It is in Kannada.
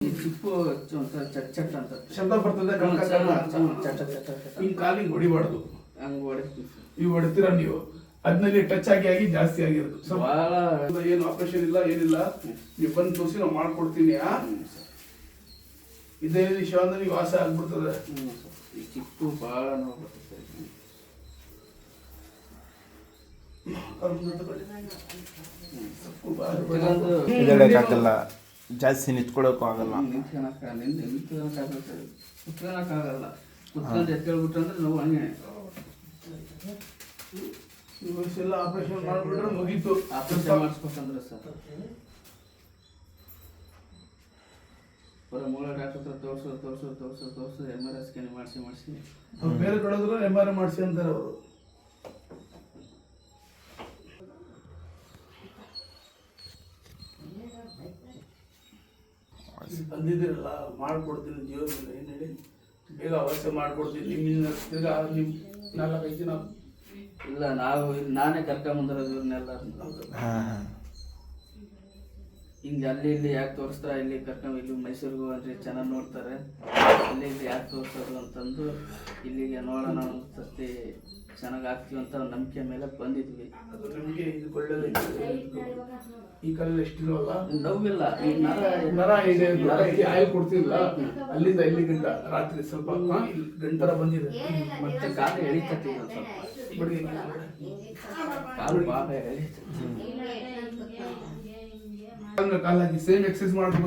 ಚಿಪ್ಪು ಒಂಥರ ಚಟ್ ಚಟ್ ಅಂತ ಶಬ್ದ ಬರ್ತದೆ. ಹಿಂಗ್ ಕಾಲಿಗೆ ಹೊಡಿಬಾರ್ದು, ಹಂಗೆ ಹೊಡಿತೀವಿ. ಇವು ಹೊಡಿತೀರ ನೀವು, ಅದ್ನಲ್ಲಿ ಟಚ್ ಆಗಿ ಜಾಸ್ತಿ ಆಗಿರೋದು. ಭಾಳ ಏನು ಆಪರೇಷನ್ ಇಲ್ಲ, ಏನಿಲ್ಲ. ನೀವು ಬಂದು ತೋರಿಸಿ ನಾವು ಮಾಡ್ಕೊಡ್ತೀನಿ. ಇದೇ ವಿಷಯ ಅಂದ್ರೆ ನೀವು ವಾಸ ಆಗ್ಬಿಡ್ತದೆ. ಈ ಚಿಪ್ಪು ಭಾಳ ನೋಡ್ಬೇಕು ಸರ್. ಎದ್ದೇಳಕ್ಕಾಗಲ್ಲ, ಜಾಸ್ತಿ ನಿಂತ್ಕೊಳ್ಳೋಕ್ಕೂ ಆಗಲ್ಲ. ಕುತ್ಕೊಳಕ್ಕಾಗಲ್ಲ. ಕುತ್ಕೊಂಡು ಎತ್ಕೊಳ್ಬಿಟ್ರೆ ಅಂದ್ರೆ ನೋವು ಹಂಗೆ. ಎಲ್ಲ ಆಪರೇಷನ್ ಮಾಡ್ಬಿಟ್ರೆ ಮುಗೀತು. ಆಪರೇಷನ್ ಮಾಡಿಸ್ಬೇಕಂದ್ರೆ ಸರ್ ಬರೋ ಮೂಲ ಡಾಕ್ಟರ್ ಹತ್ರ ತೋರಿಸು MRI ಸ್ಕ್ಯಾನ್ ಮಾಡಿಸಿ ಬೇರೆ ಕಡೆದ್ರು MRI ಮಾಡಿಸಿ ಅಂತಾರೆ ಅವರು. ಬಂದಿದ್ದೀರಲ್ಲ, ಮಾಡ್ಕೊಡ್ತೀನಿ. ಜೀವನ ಏನು ಹೇಳಿ ಬೇಗ ಅವಶ್ಯ ಮಾಡ್ಕೊಡ್ತೀನಿ. ನಿಮ್ಮಿಂದ ತಿರ್ಗಾ ನಿಮ್ಮ 4-5 ದಿನ ಇಲ್ಲ, ನಾನೇ ಕರ್ಕೊಂಬಂದಿರೋದು ಇವ್ರನ್ನೆಲ್ಲ. ಹಿಂಗೆ ಅಲ್ಲಿ ಇಲ್ಲಿ ಯಾಕೆ ತೋರಿಸ್ತಾ, ಇಲ್ಲಿ ಇಲ್ಲಿ ಮೈಸೂರಿಗೂ ಅಂದ್ರೆ ಚೆನ್ನಾಗಿ ನೋಡ್ತಾರೆ, ಅಲ್ಲಿ ಇಲ್ಲಿ ಯಾಕೆ ತೋರಿಸೋದು ಅಂತಂದು ಇಲ್ಲಿಗೆ ನೋಡೋಣ ಒಂದು ಸರ್ತಿ ಚೆನ್ನಾಗಿ ಆಗ್ತೀವಿ ಅಂತ ನಂಬಿಕೆ ಮೇಲೆ ಬಂದಿದ್ವಿ. ಅದು ನಮಗೆ ಇದು ಒಳ್ಳೆಯದು. ಈ ಕಾಲದಲ್ಲಿ ಎಷ್ಟಿಲ್ವಲ್ಲ, ನೋವಿಲ್ಲ. ಈ ನರ ಇದೆ, ಆಯಿಲ್ ಕೊಡ್ತಿಲ್ಲ. ಅಲ್ಲಿಂದ ಇಲ್ಲಿ ಗಂಟ ರಾತ್ರಿ ಸ್ವಲ್ಪ ಗಂಟರ ಬಂದಿದೆ. ಮತ್ತೆ ಕಾಲು ಎಳಿತತಿ ಸ್ವಲ್ಪ, ಕಾಲು ಭಾಗ ಎಳಿತತಿ. ಕಾಲಾಗಿ ಸೇಮ್ ಎಕ್ಸರ್ಸೈಸ್ ಮಾಡ್ಬೇಕು.